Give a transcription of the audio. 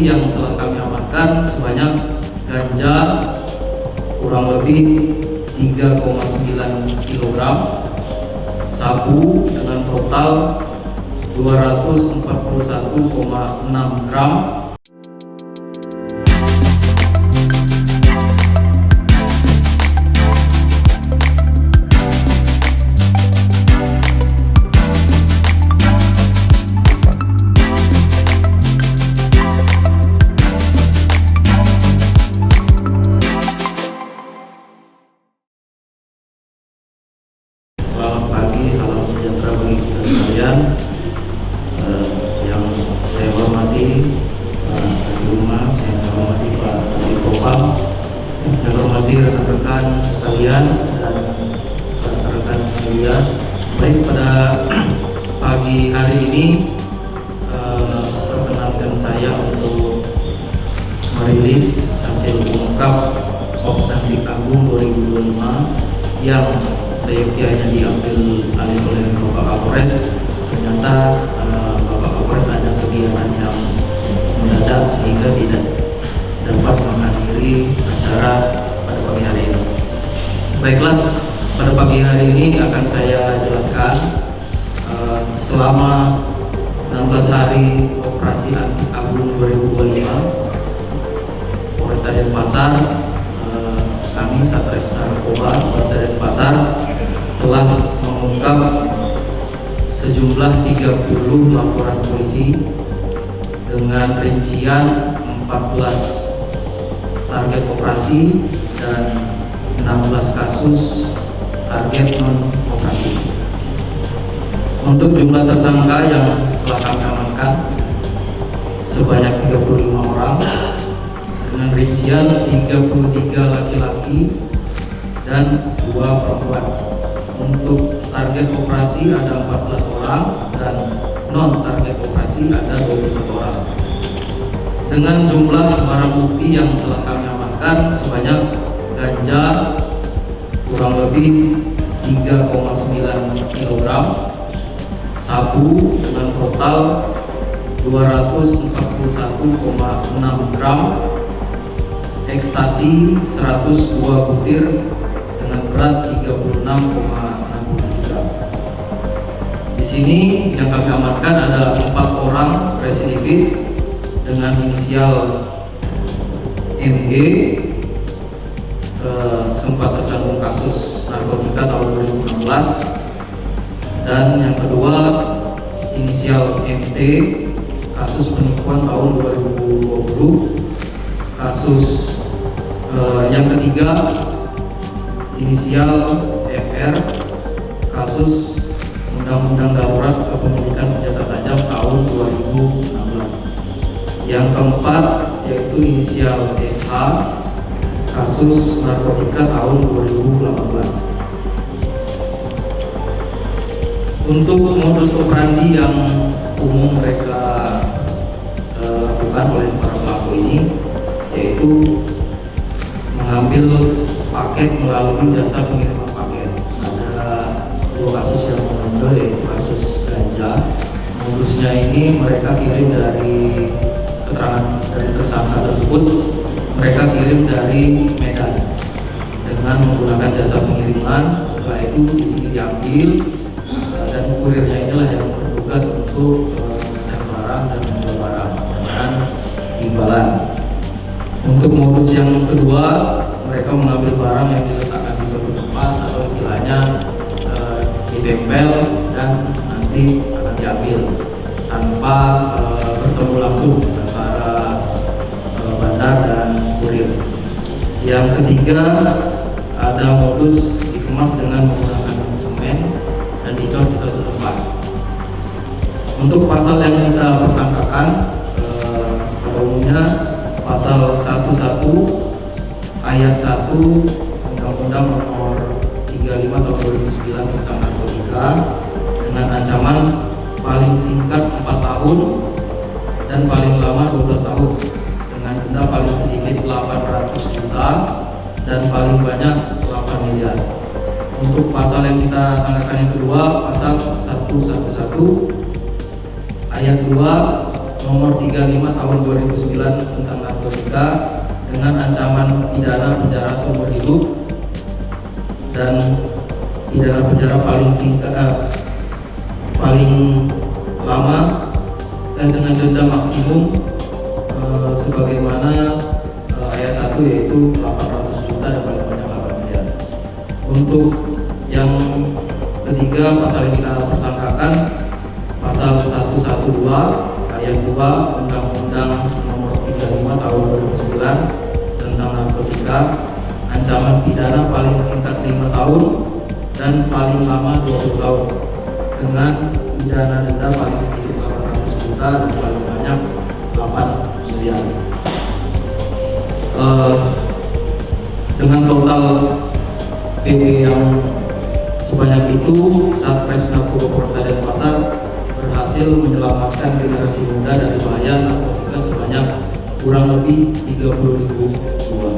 bukti yang telah kami amankan sebanyak ganja kurang lebih 3,9 kg, sabu dengan total 241,6 gram, salam sejahtera bagi kita sekalian. Yang saya hormati Pak Kasih Humas, yang saya hormati Pak Kasih Propam, saya hormati rekan-rekan sekalian dan rekan-rekan media. Baik, pada pagi hari ini perkenankan saya untuk merilis hasil pengungkap Substantif Agung 2025 yang seyogyanya diambil alih oleh Bapak Kapolres. Ternyata Bapak Kapolres ada kegiatan yang mendadak sehingga tidak dapat menghadiri acara pada pagi hari ini. Baiklah, pada pagi hari ini akan saya jelaskan selama 16 hari operasi anti Agung 2025 Polresta Denpasar, kami Satres Narkoba Polresta Denpasar telah mengungkap sejumlah 30 laporan polisi dengan rincian 14 target operasi dan 16 kasus target non-operasi. Untuk jumlah tersangka yang telah kami amankan sebanyak 35 orang dengan rincian 33 laki-laki dan 2 perempuan. Untuk target operasi ada 14 orang dan non target operasi ada 21 orang. Dengan jumlah barang bukti yang telah kami amankan sebanyak ganja kurang lebih 3,9 kg, sabu dengan total 241,6 gram, ekstasi 102 butir dengan berat 36,60 gram. Di sini yang kami amankan ada 4 orang residivis dengan inisial MG, sempat tercantum kasus narkotika tahun 2016, dan yang kedua inisial MT, kasus penipuan tahun 2020, kasus yang ketiga inisial FR, kasus Undang-Undang Darurat Kepemilikan Senjata Tajam tahun 2016. Yang keempat yaitu inisial SH, kasus narkotika tahun 2018. Untuk modus operandi yang umum mereka lakukan oleh para pelaku ini yaitu mengambil paket melalui jasa pengiriman paket. Ada 2 kasus yang menonjol yaitu kasus ganja. Modusnya ini mereka kirim dari keterangan dari tersangka tersebut, mereka kirim dari Medan dengan menggunakan jasa pengiriman. Setelah itu di sini diambil dan kurirnya inilah yang bertugas untuk mengecek barang dan menjual barang dengan imbalan. Untuk modus yang kedua, mereka mengambil barang yang diletakkan di suatu tempat atau istilahnya ditempel dan nanti akan diambil tanpa bertemu langsung antara bandar dan kurir. Yang ketiga, ada modus dikemas dengan menggunakan semen dan dicor di suatu tempat. Untuk pasal yang kita persangkakan pada umumnya pasal 11 ayat 1 Undang-Undang Nomor 35 Tahun 2009 tentang narkotika dengan ancaman paling singkat 4 tahun dan paling lama 12 tahun dengan denda paling sedikit 800 juta dan paling banyak 8 miliar. Untuk pasal yang kita sangkakan yang kedua, pasal 111 ayat 2 Nomor 35 Tahun 2009 tentang narkotika dengan ancaman pidana penjara seumur hidup dan pidana penjara paling lama dengan denda maksimum sebagaimana ayat 1 yaitu 800 juta dan paling banyak 8 miliar. Untuk yang ketiga, pasal yang kita persangkakan pasal 112 ayat 2 Undang-Undang Nomor 35 Tahun 2009 tentang narkotika, ancaman pidana paling singkat 5 tahun dan paling lama 20 tahun dengan pidana denda paling sedikit 800 juta dan paling banyak 8 miliar. Dengan total PP yang sebanyak itu, Satres Narkoba Polresta Denpasar berhasil menyelamatkan generasi muda dari bahaya narkotika sebanyak kurang lebih 30.000 jiwa.